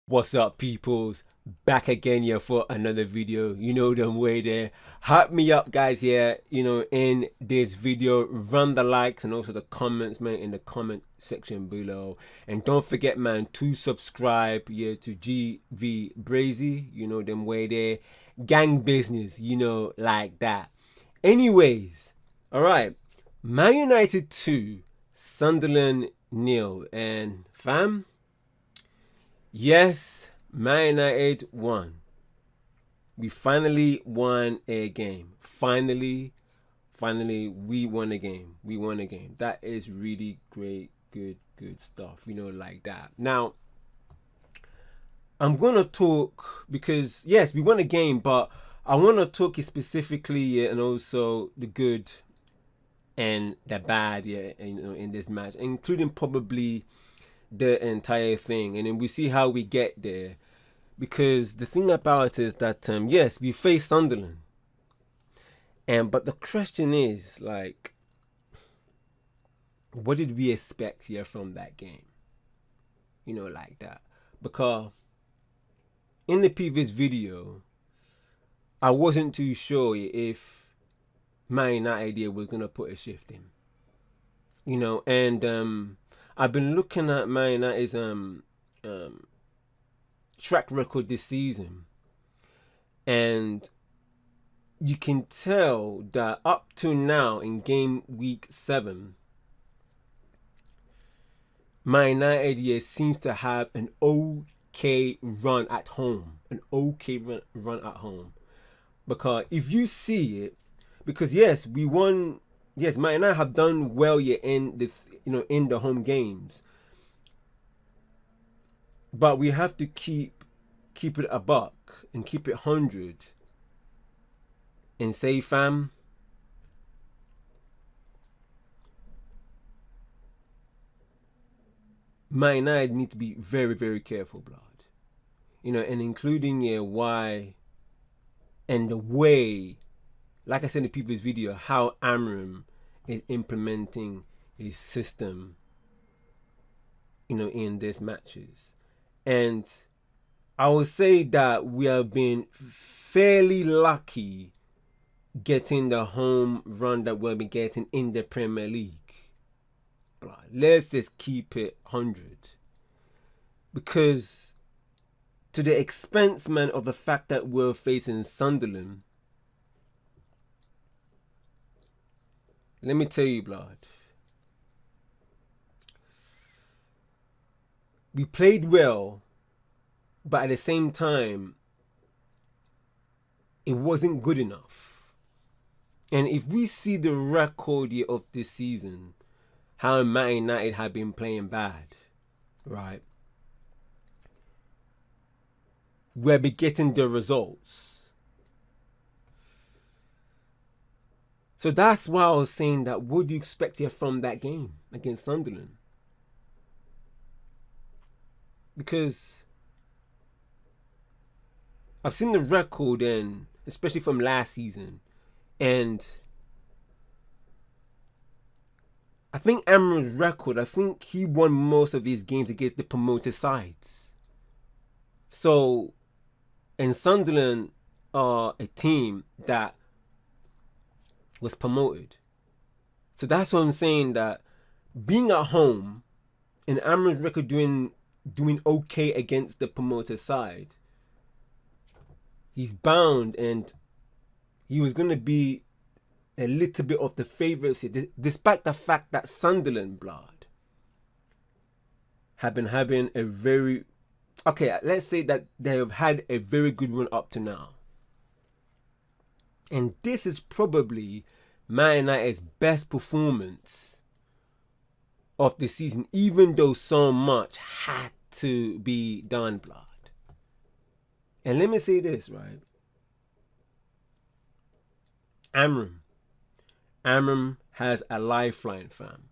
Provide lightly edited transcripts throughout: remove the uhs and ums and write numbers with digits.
What's up, peoples? Back again here for another video. You know them way there. Hype me up, guys. Here, in this video, run the likes and also the comments, man, in the comment section below. And don't forget, man, to subscribe here to GVBrazy. You know them way there. Gang business, like that. Anyways, all right. Man United 2, Sunderland 0, and fam. Yes, Man United won. We finally won a game. Finally, we won a game. We won a game. That is really great, good stuff. Like that. Now, I'm going to talk because, yes, we won a game, but I want to talk specifically and also the good and the bad, in this match, including probably the entire thing, and then we see how we get there. Because the thing about it is that yes, we face Sunderland, but the question is, like, what did we expect here from that game? Like that. Because in the previous video, I wasn't too sure if Man United was gonna put a shift in. And I've been looking at Man United's track record this season, and you can tell that up to now in game week 7, Man United seems to have an okay run at home. Run at home. Because if you see it, because yes, we won. Yes, Man United have done well here in this, in the home games. But we have to keep it a buck and keep it 100 and say, fam, Man United need to be very careful, blood. And including why and the way, like I said in the previous video, how Amorim is implementing his system, in these matches. And I would say that we have been fairly lucky getting the home run that we'll be getting in the Premier League. But let's just keep it 100. Because to the expense, man, of the fact that we're facing Sunderland, let me tell you, blood, we played well, but at the same time, it wasn't good enough. And if we see the record here of this season, how Man United have been playing bad, right? We'll be getting the results. So that's why I was saying that, what do you expect here from that game against Sunderland? Because I've seen the record, and especially from last season, and I think Amorim's record, I think he won most of his games against the promoted sides. So, and Sunderland are a team that was promoted. So that's what I'm saying, that being at home and Amorim's record doing okay against the promoted side, he's bound, and he was going to be a little bit of the favourites here, despite the fact that Sunderland, blood, have been having a very, okay, let's say that they have had a very good run up to now. And this is probably Man United's best performance of the season, even though so much had to be done, blood. And let me say this, right? Amorim has a lifeline, fam.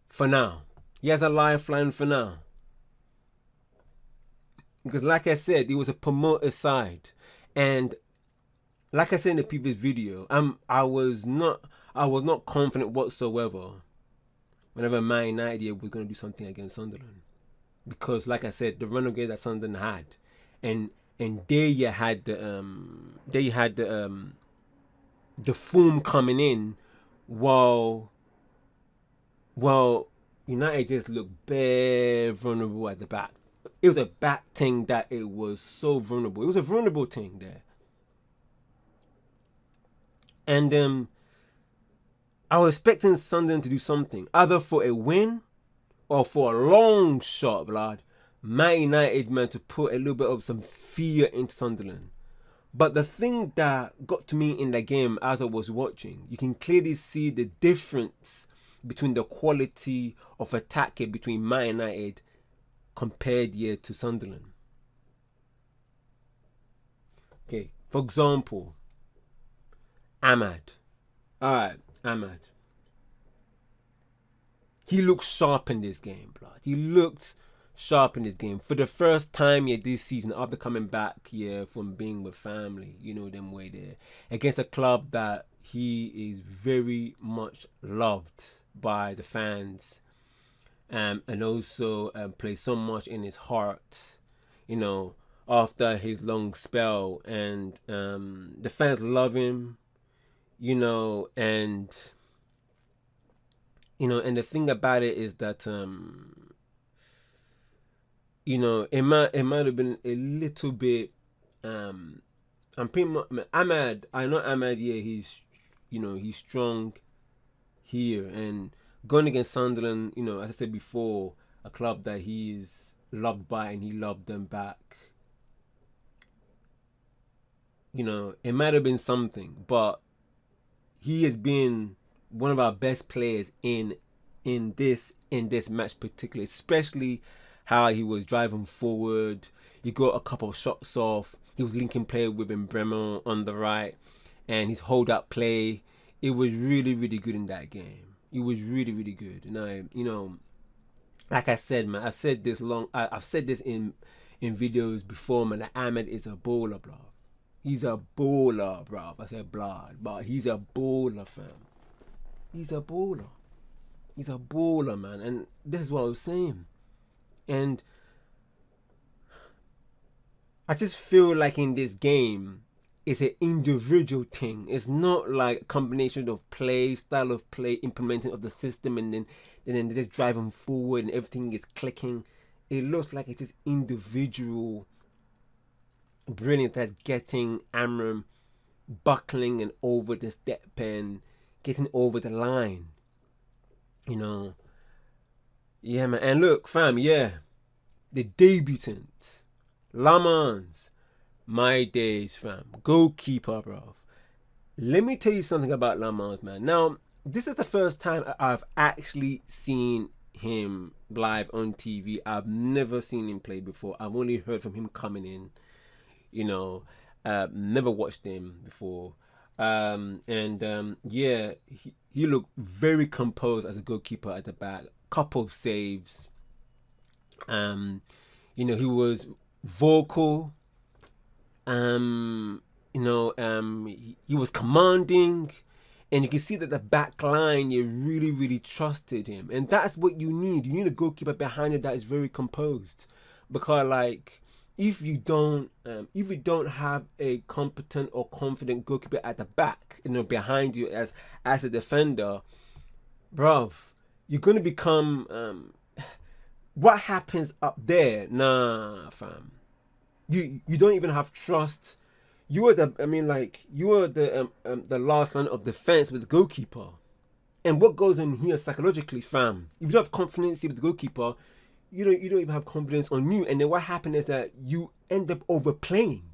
For now. He has a lifeline for now. Because like I said, it was a promoter side. And like I said in the previous video, I was not confident whatsoever whenever Man United was going to do something against Sunderland. because, like I said, the run of games that Sunderland had, and there you had the form coming in, while United just looked bare vulnerable at the back. It was a back thing that it was so vulnerable. It was a vulnerable thing there. And I was expecting Sunderland to do something, either for a win or for a long shot, blood. Man United, man, to put a little bit of some fear into Sunderland. But the thing that got to me in the game as I was watching, you can clearly see the difference between the quality of attacking between Man United compared here to Sunderland. Okay, for example, Ahmad. Alright, Ahmad. He looked sharp in this game, blood. He looked sharp in this game. For the first time here this season, after coming back here from being with family, you know, them way there, against a club that he is very much loved by the fans, and also plays so much in his heart, you know, after his long spell. And the fans love him, you know, and the thing about it is that it might have been a little bit I'm pretty much Ahmad. I know Ahmad. Yeah, he's strong here, and going against Sunderland, as I said before, a club that he is loved by and he loved them back. It might have been something, but he has been one of our best players in this match particularly, especially how he was driving forward. He got a couple of shots off. He was linking play with Bremer on the right, and his hold-up play, it was really, really good in that game. It was really, really good. And like I said, man, I've said this in videos before, man, that Ahmed is a baller, bro. He's a baller, bro. I said blood, but he's a baller, fam. He's a baller. He's a baller, man. And this is what I was saying. And I just feel like in this game, it's an individual thing. It's not like a combination of play, style of play, implementing of the system, and then they're just driving forward and everything is clicking. It looks like it's just individual brilliance that's getting Amorim buckling and over the step and getting over the line. Yeah, man. And look, fam, yeah, the debutant, Lamans, my days, fam, goalkeeper, bro. Let me tell you something about Lamans, man. Now, this is the first time I've actually seen him live on TV. I've never seen him play before. I've only heard from him coming in. Never watched him before. Yeah, he looked very composed as a goalkeeper at the back. Couple of saves. He was vocal. He was commanding, and you can see that the back line, you really, really trusted him, and that's what you need. You need a goalkeeper behind you that is very composed, because like, if you don't have a competent or confident goalkeeper at the back, behind you as a defender, bruv, you're gonna become what happens up there? Nah, fam. You don't even have trust. You are the last line of defense with the goalkeeper. And what goes on here psychologically, fam? If you don't have confidence with the goalkeeper, you don't even have confidence on you. And then what happens is that you end up overplaying,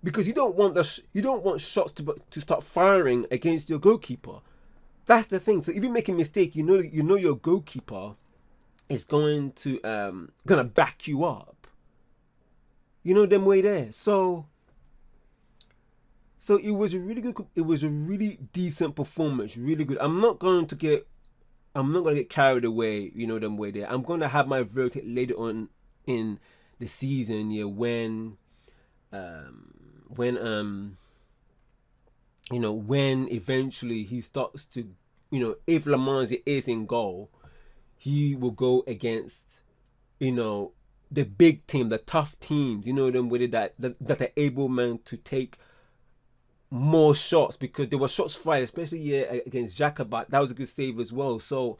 because you don't want shots to start firing against your goalkeeper. That's the thing. So if you make a mistake, your goalkeeper is going to back you up. Them way there. So it was a really good. It was a really decent performance. Really good. I'm not going to get carried away. Them way there. I'm going to have my verdict later on in the season. Yeah, when eventually he starts to, if Lamans is in goal, he will go against you know, the big team, the tough teams, you know, them with it that are able, man, to take more shots, because there were shots fired, especially against Jacobot. That was a good save as well. So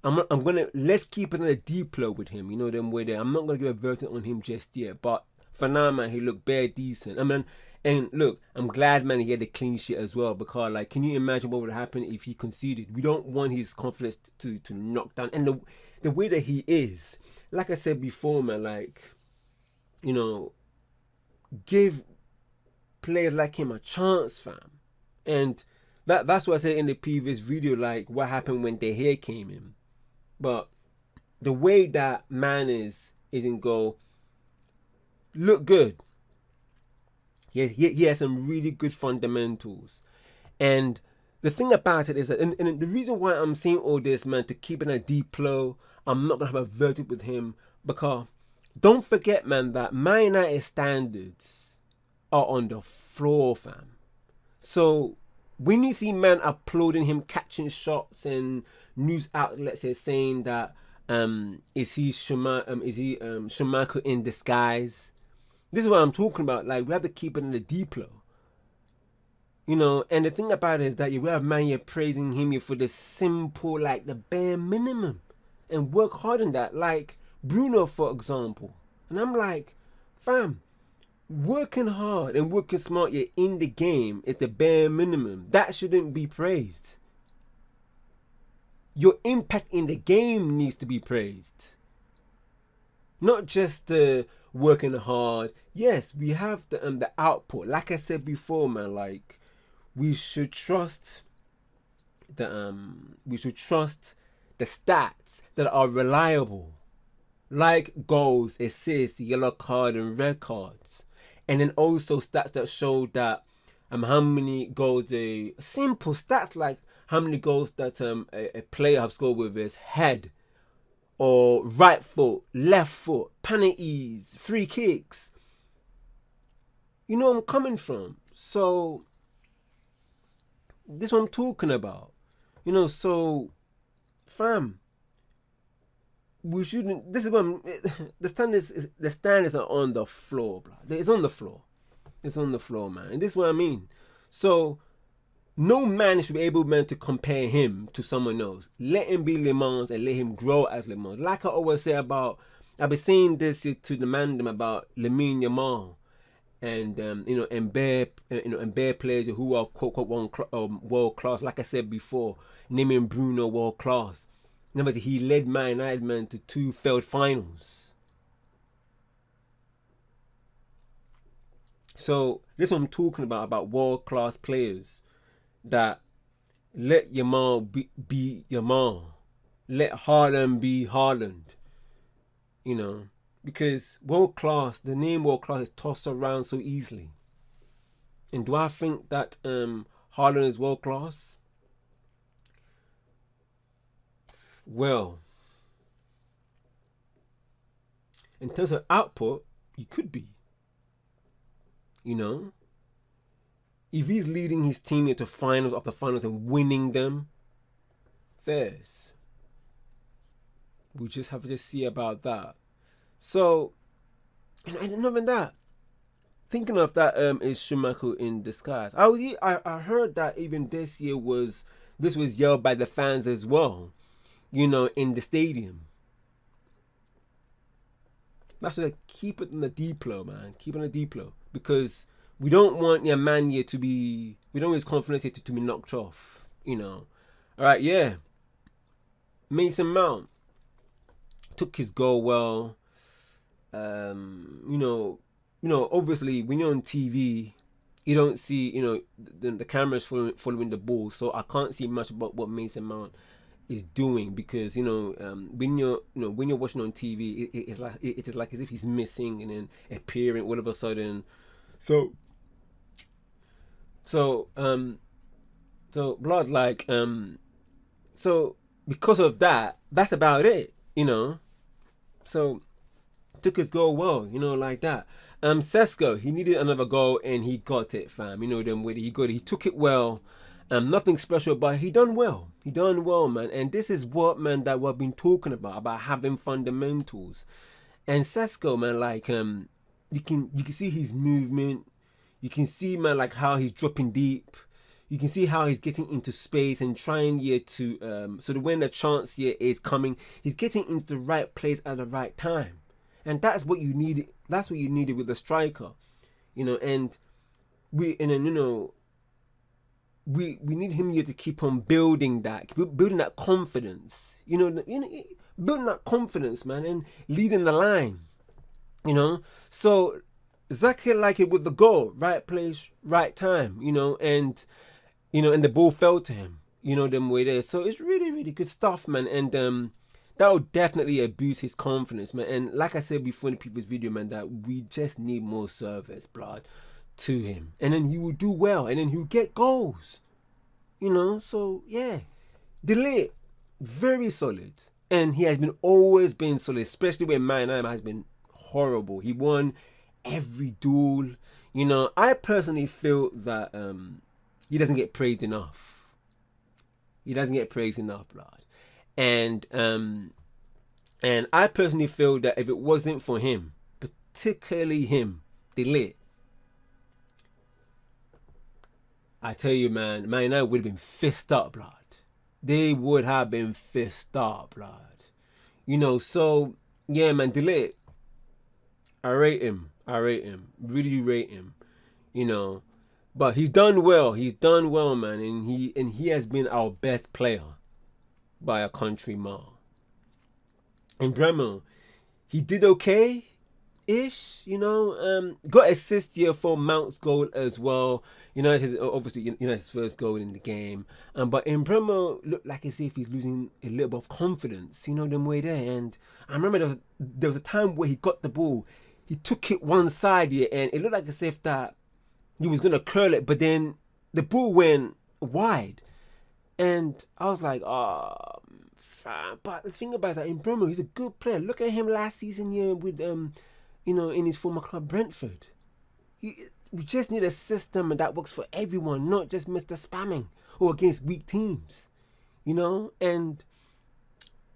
I'm gonna, let's keep it in a deep flow with him. You know them way there. I'm not gonna give a verdict on him just yet, but for now, man, he looked bare decent. I mean, and look, I'm glad, man, he had a clean sheet as well, because like, can you imagine what would happen if he conceded? We don't want his confidence to knock down. And the way that he is, like I said before, man, like, you know, give players like him a chance, fam. And that's what I said in the previous video, like what happened when De Gea came in. But the way that man is in goal, look good. He has some really good fundamentals. And the thing about it is that, and the reason why I'm saying all this, man, to keep in a deep flow, I'm not going to have a verdict with him, because don't forget, man, that Man United standards are on the floor, fam. So when you see man applauding him catching shots, and news outlets are saying that is he Schumacher in disguise? This is what I'm talking about. Like, we have to keep it in the deep flow. You know, and the thing about it is that you have man here praising him here for the simple, like the bare minimum, and work hard on that. Like Bruno, for example. And I'm like, fam, working hard and working smart here in the game is the bare minimum. That shouldn't be praised. Your impact in the game needs to be praised. Not just working hard. Yes, we have the output. Like I said before, man, like we should trust the stats that are reliable, like goals, assists, yellow card, and red cards, and then also stats that show that how many goals, simple stats like how many goals that a player have scored with his head, or right foot, left foot, penalties, free kicks. You know where I'm coming from. So this is what I'm talking about. You know, so fam, we shouldn't. This is what the standards are on the floor, bro. It's on the floor. It's on the floor, man. And this is what I mean. So no man should be able, man, to compare him to someone else. Let him be Le Mans and let him grow as Le Mans. Like I always say about, I've been saying this to the man about Lamine Yamal, and you know, and bare players who are quote world class. Like I said before, naming Bruno world class. In other words, he led Man United, man, to 2 failed finals. So this is what I'm talking about world class players that let Yamal be Yamal, let Haaland be Haaland. You know, because world class, the name world class is tossed around so easily. And do I think that Haaland is world class? Well, in terms of output, he could be. You know, if he's leading his team into finals after finals and winning them, there's, we just have to see about that. So, and not even that. Thinking of that, is Schumacher in disguise. I heard that even this year this was yelled by the fans as well. You know, in the stadium. That's why, keep it in the deep flow, man. Keep it in the deep flow, because we don't want your man here to be. We don't want his confidence here to be knocked off. You know. All right, yeah. Mason Mount took his goal well. You know, obviously when you're on TV, you don't see, you know, the camera's following the ball, so I can't see much about what Mason Mount is doing, because you know, when you're watching on TV, it is like as if he's missing and then appearing all of a sudden. So blood, like so because of that, that's about it, you know. So took his goal well, you know, like that. Sesko, he needed another goal and he got it, fam. You know them with it. He got it. He took it well. Nothing special, but he done well. He done well, man. And this is what, man, that we've been talking about having fundamentals. And Sesko, man, like you can see his movement. You can see, man, like how he's dropping deep. You can see how he's getting into space and trying to so that when the chance here is coming, he's getting into the right place at the right time. And that's what you need. That's what you needed with a striker, And we need him here to keep on building that confidence, building that confidence, man, and leading the line, So exactly like it with the goal, right place, right time, and the ball fell to him, them way there. So it's really, really good stuff, man, and that will definitely boost his confidence, man. And like I said before in the previous video, man, that we just need more service, blood, to him, and then he will do well, and then he'll get goals, So yeah, Delay, very solid, and he has always been solid, especially when Man United has been horrible. He won every duel. I personally feel that he doesn't get praised enough. He doesn't get praised enough, blood. And I personally feel that if it wasn't for him, particularly him, Delay, I tell you, man United would have been fist up, blood. They would have been fist up, blood. So yeah, man, Delay, I rate him. Really rate him. But he's done well. Man, and he has been our best player by a country mile. And Bremer, he did okay ish, got assist here for Mount's goal as well. Obviously his first goal in the game. But Bremer looked like as if he's losing a little bit of confidence, them way there. And I remember there was a time where he got the ball, he took it one side here, and it looked like as if that he was gonna curl it, but then the ball went wide, and I was like, oh, fam. But the thing about it is that Bremer, he's a good player. Look at him last season here with in his former club Brentford. We just need a system that works for everyone, not just Mr. Spamming or against weak teams, and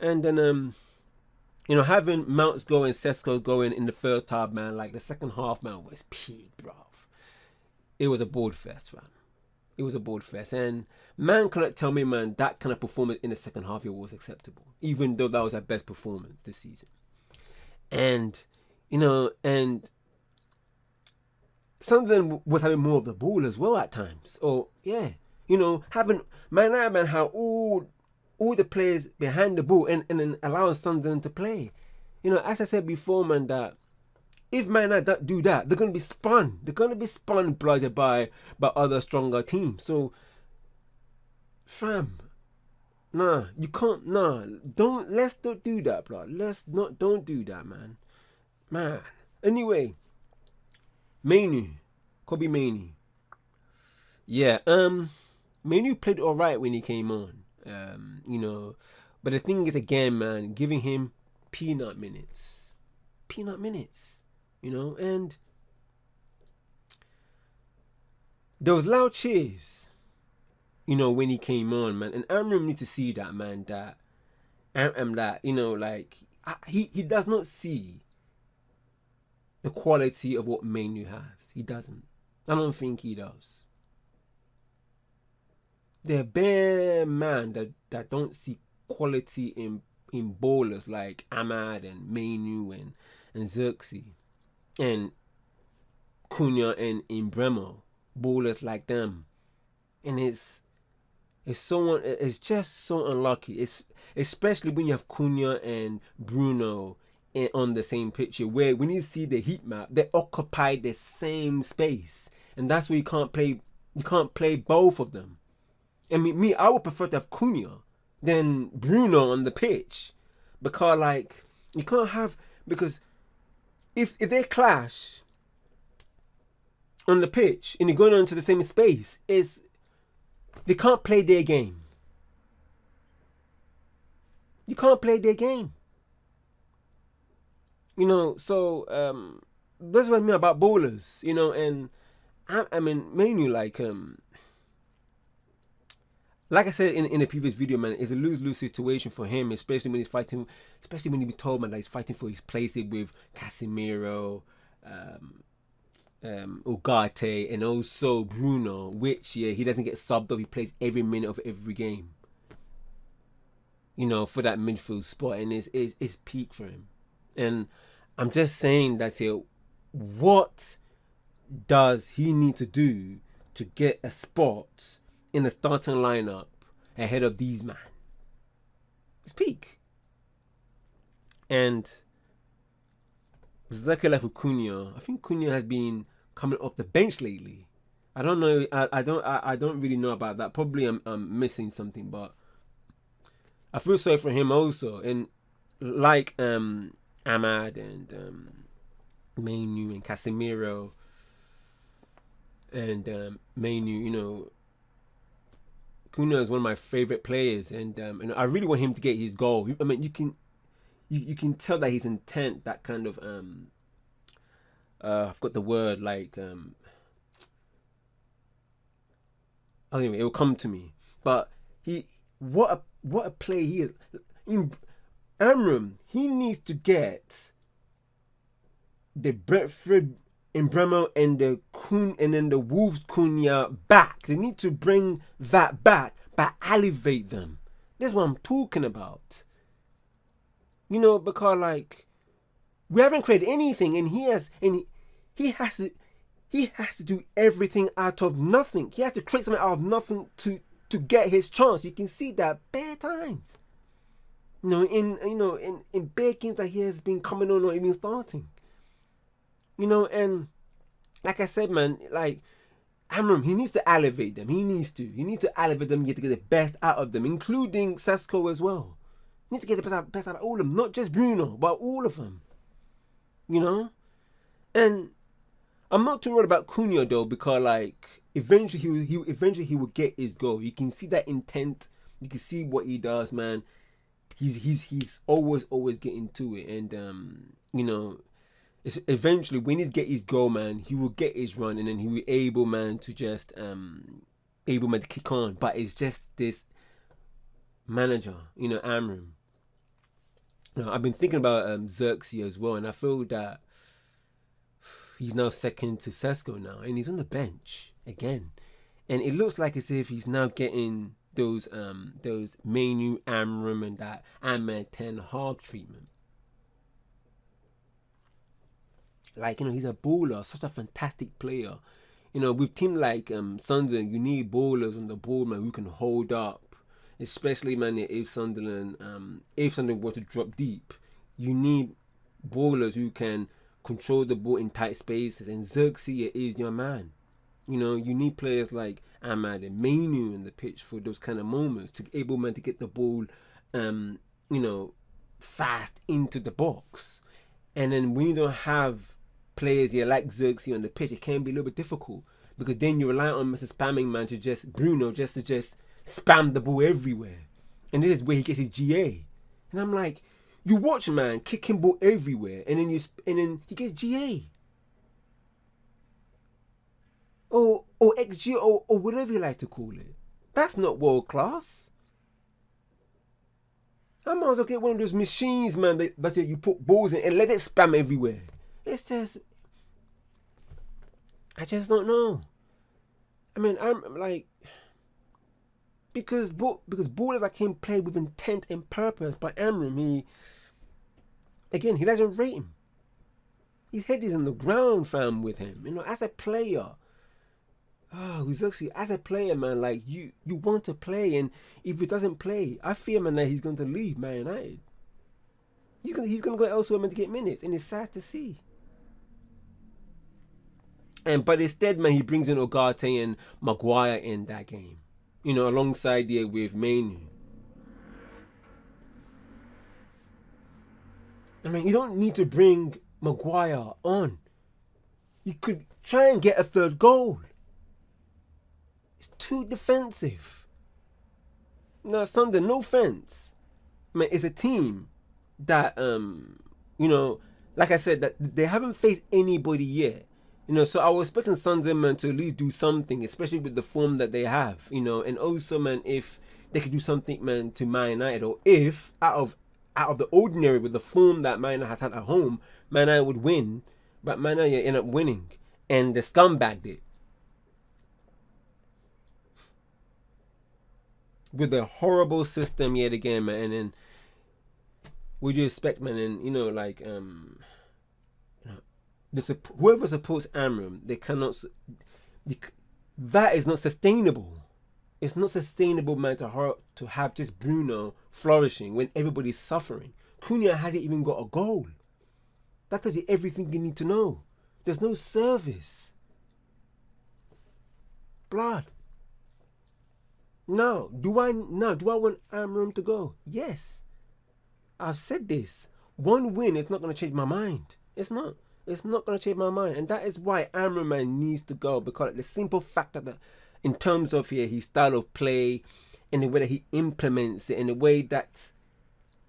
then having Mounts go and Sesko going in the first half, man, like the second half, man, was peak, bro. It was a board fest, fam. It was a board fest, and man cannot tell me, man, that kind of performance in the second half here was acceptable, even though that was our best performance this season. And and Sunderland was having more of the ball as well at times. Or yeah, having man, how all the players behind the ball and then allowing Sunderland to play. As I said before, man, that if Man United do that, they're gonna be spun. They're gonna be spun blooded by other stronger teams. So, fam, nah, you can't. Nah, let's not do that, blood. Don't do that, man. Anyway, Kobe Mainoo. Yeah, Mainoo played alright when he came on. But the thing is, again, man, giving him peanut minutes, and there was loud cheers, when he came on, man. And Amorim need to see that, man, that he does not see the quality of what Mainoo has. He doesn't. I don't think he does. They're bare man that don't see quality in ballers like Ahmad and Mainoo and Xerxes and Cunha and Imbremo, ballers like them. And it's just so unlucky. It's especially when you have Cunha and Bruno on the same picture, where when you see the heat map, they occupy the same space, and that's where you can't play both of them. I mean, I would prefer to have Cunha than Bruno on the pitch, because you can't have, because if they clash on the pitch and you're going on to the same space, they can't play their game. You can't play their game. So that's what I mean about ballers, and I mean, mainly like I said in the previous video, man, it's a lose-lose situation for him, especially when he's fighting, especially when he be told, man, that he's fighting for his place with Casemiro, Ugarte, and also Bruno, which he doesn't get subbed off. He plays every minute of every game, for that midfield spot, and it's peak for him. And I'm just saying that what does he need to do to get a spot in the starting lineup ahead of these man? It's peak. And Zeka left with Cunha. I think Cunha has been coming off the bench lately. I don't know. I don't really know about that. Probably I'm missing something, but I feel sorry for him also. And like Ahmad and Mainu and Casemiro and Mainu, Cunha is one of my favorite players, and I really want him to get his goal. I mean, you can tell that his intent, that kind of I've got the word, like anyway, it will come to me. But what a play he is. Amorim, he needs to get the Brentford Embremo and the Wolves Cunha back. They need to bring that back, but elevate them. That's what I'm talking about. Because like we haven't created anything, and he has to do everything out of nothing. He has to create something out of nothing to get his chance. You can see that bare times. In bare games that he has been coming on or even starting. And like I said, man, like Amorim, he needs to elevate them. He needs to elevate them. You have to get the best out of them, including Sesko as well. He needs to get the best out of all of them, not just Bruno, but all of them. And I'm not too worried about Cunha though, because like eventually he will get his goal. You can see that intent. You can see what he does, man. He's always getting to it, and it's eventually when he get his goal, man, he will get his run, and then he will be able, man, to just to kick on. But it's just this manager, Amorim. I've been thinking about Xerxes as well, and I feel that he's now second to Sesko now, and he's on the bench again, and it looks like as if he's now getting those Mainu, Amorim, and that Ahmed Ten Hag treatment. Like, he's a baller, such a fantastic player. With teams like Sunderland, you need ballers on the ball, man, who can hold up. Especially, man, if Sunderland were to drop deep, you need ballers who can control the ball in tight spaces. And Xerxes is your man. You need players like Ahmad and Mainu in the pitch for those kind of moments, to be able, man, to get the ball, fast into the box. And then when you don't have players here like Xerxes on the pitch, it can be a little bit difficult, because then you rely on Mr. Spamming Man to just spam the ball everywhere. And this is where he gets his GA. And I'm like, you watch, man, kicking ball everywhere, and then he gets GA. Or XG, or whatever you like to call it. That's not world class. I might as well get one of those machines, man, that you put balls in and let it spam everywhere. It's just, I just don't know. I mean, I'm like, because ballers that can play with intent and purpose, but Amorim, he doesn't rate him. His head is on the ground, fam, with him. As a player. He's actually, as a player, man, like, you want to play, and if he doesn't play, I fear, man, that he's going to leave Man United. He's gonna go elsewhere, man, to get minutes, and it's sad to see. But instead, man, he brings in Ugarte and Maguire in that game, alongside there with Mainu. I mean, you don't need to bring Maguire on. You could try and get a third goal. It's too defensive. Now, Sunderland, no offense, man, it's a team that like I said, that they haven't faced anybody yet So I was expecting Sunderland, man, to at least do something, especially with the form that they have, and also, man, if they could do something, man, to Man United, or if out of the ordinary with the form that Man United has had at home, Man United would win, but Man United ended up winning, and the scumbagged it with a horrible system yet again, man. And then what do you expect, man? And whoever supports Amorim, they cannot. That is not sustainable. It's not sustainable, man, to have just Bruno flourishing when everybody's suffering. Cunha hasn't even got a goal. That tells you everything you need to know. There's no service. Blood. Do I want Amorim to go? Yes. I've said this. One win is not going to change my mind. It's not. It's not going to change my mind. And that is why Amorim needs to go. Because the simple fact that in terms of his style of play, in the way that he implements it, in the way that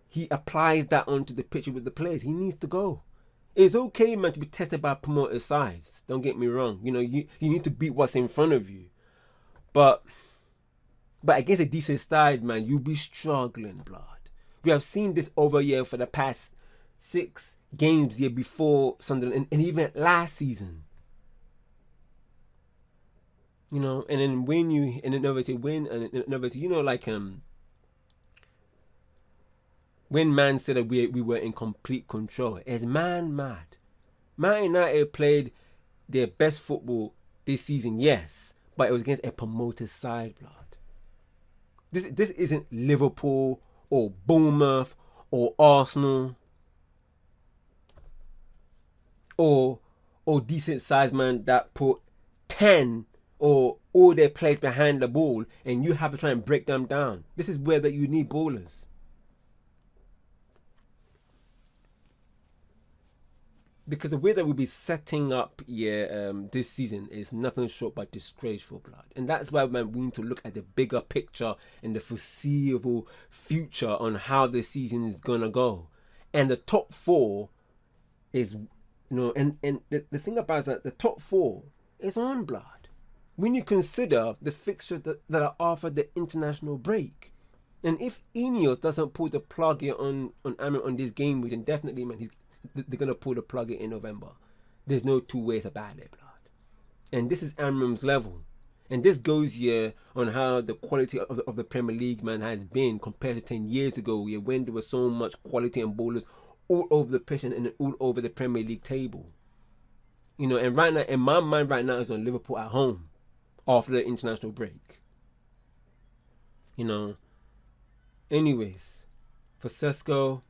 he applies that onto the pitch with the players, he needs to go. It's okay, man, to be tested by promoted sides. Don't get me wrong. You need to beat what's in front of you. But against a decent side, man, you'll be struggling, blood. We have seen this over here for the past 6 games here before Sunderland, and even last season. And then when you, and then obviously win, and then obviously, when man said that we were in complete control, is man mad? Man United played their best football this season, yes, but it was against a promoted side, blood. This isn't Liverpool or Bournemouth or Arsenal or decent size, man, that put 10 or all their players behind the ball and you have to try and break them down. This is where that you need ballers. Because the way that we'll be setting up this season is nothing short but disgraceful, blood. And that's why, man, we need to look at the bigger picture and the foreseeable future on how the season is going to go. And the top 4 is, and the thing about it is that the top 4 is on, blood. When you consider the fixtures that are after the international break. And if Ineos doesn't pull the plug here on Amorim on this game week, then definitely, man, they're going to pull the plug in November. There's no 2 ways about it, blood. And this is Amorim's level. And this goes here on how the quality of the Premier League, man, has been compared to 10 years ago, when there was so much quality and ballers all over the pitch and all over the Premier League table. And right now, in my mind right now, is on Liverpool at home after the international break. Anyways, for Sesko,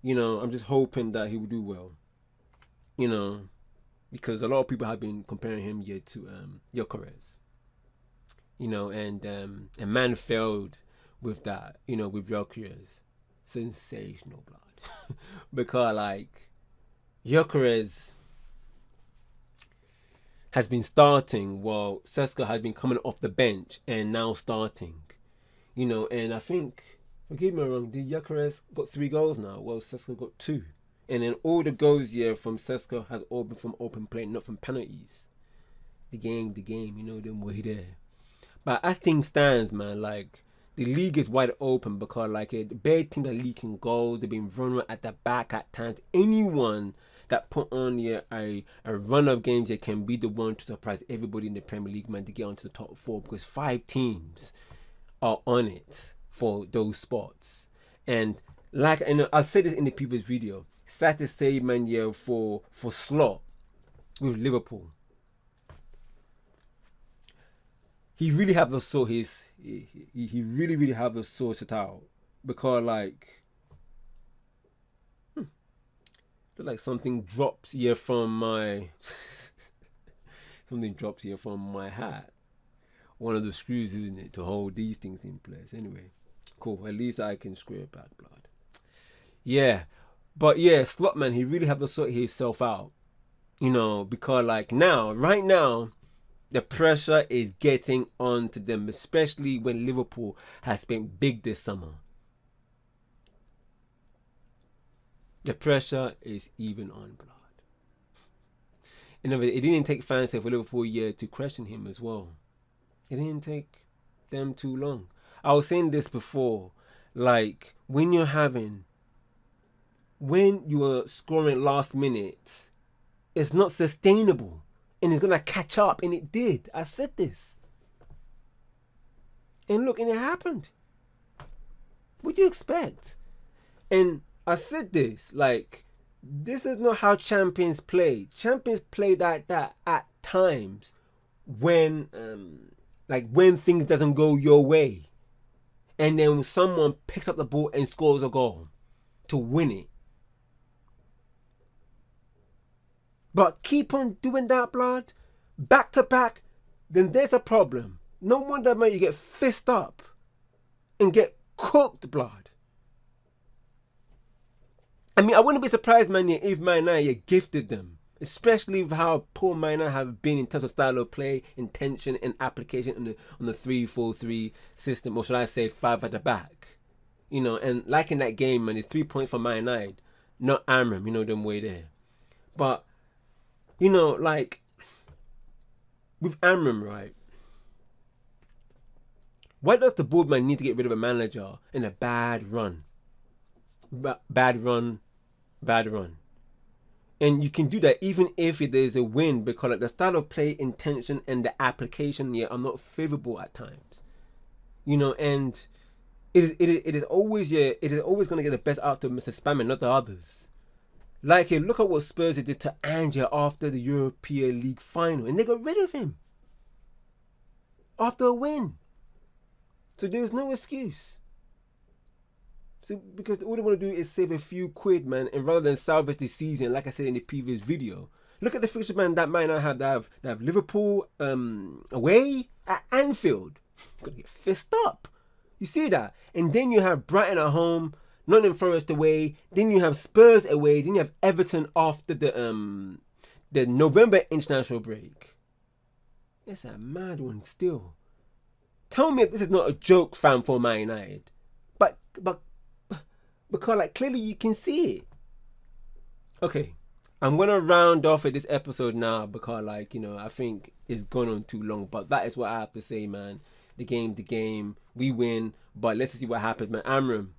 I'm just hoping that he will do well. Because a lot of people have been comparing him here to Gyökeres. And man failed with that, with Gyökeres. Sensational, blood. Because, Gyökeres has been starting while Sesko has been coming off the bench and now starting. And I think, forgive me wrong, did Gyökeres got 3 goals now? Well, Sesko got 2. And then all the goals here from Sesko has all been from open play, not from penalties. The game, them way there. But as things stands, man, the league is wide open because the bad teams are leaking goals. They've been running at the back at times. Anyone that put on here a run of games that can be the one to surprise everybody in the Premier League, man, to get onto the top 4, because 5 teams are on it for those spots. And I've said this in the previous video, sad to say, man, for Slot with Liverpool, he really have to sort he really have to sort it out, because look like something drops here from my hat. One of the screws, isn't it, to hold these things in place. Anyway, cool. At least I can screw it back, blood. Yeah. But yeah, Slot, man, he really have to sort himself out. Because right now, the pressure is getting on to them, especially when Liverpool has been big this summer. The pressure is even on, blood. And it didn't take fans for Liverpool a year to question him as well. It didn't take them too long. I was saying this before, like when you are scoring last minute, it's not sustainable, and it's gonna catch up, and it did. I said this, and look, and it happened. What do you expect? And I said this, like, this is not how champions play. Champions play like that at times when things doesn't go your way, and then someone picks up the ball and scores a goal to win it. But keep on doing that, blood, back to back, then there's a problem. No wonder, man, you get fist up and get cooked, blood. I mean, I wouldn't be surprised, man, if Man United gifted them, especially with how poor Man United have been in terms of style of play, intention, and application on the 3-4-3 system, or should I say 5 at the back. You know, and like in that game, man, it's 3 points for Man United, not Amorim, you know, them way there. But, you know, like, with Amorim, right, why does the board, man, need to get rid of a manager in a bad run? Bad run. And you can do that even if there's a win, because like the style of play, intention, and the application are not favorable at times. You know, and it is always going to get the best out of Mr. Spammer, not the others. Like, look at what Spurs did to Ange after the European League final, and they got rid of him after a win. So there's no excuse. So because all they want to do is save a few quid, man, and rather than salvage the season, like I said in the previous video, look at the fixture, man, that might not have. They have Liverpool away at Anfield. Gonna get fist up. You see that? And then you have Brighton at home, Nottingham Forest away. Then you have Spurs away. Then you have Everton after the November international break. It's a mad one still. Tell me if this is not a joke, fam, for Man United. But because like clearly you can see it. Okay, I'm gonna round off at this episode now because like, you know, I think it's gone on too long. But that is what I have to say, man. The game, we win. But let's see what happens, man. Amorim,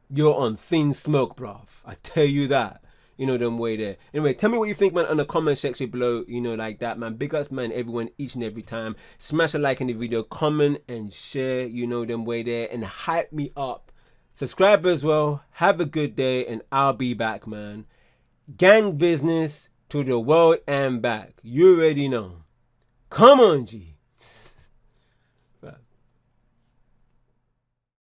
you're on thin smoke, bruv. I tell you that. You know, them way there. Anyway, tell me what you think, man, on the comment section below. You know, like that, man. Big ups, man, everyone, each and every time. Smash a like in the video, comment and share, you know, them way there. And hype me up. Subscribe as well. Have a good day, and I'll be back, man. Gang business to the world and back. You already know. Come on, G.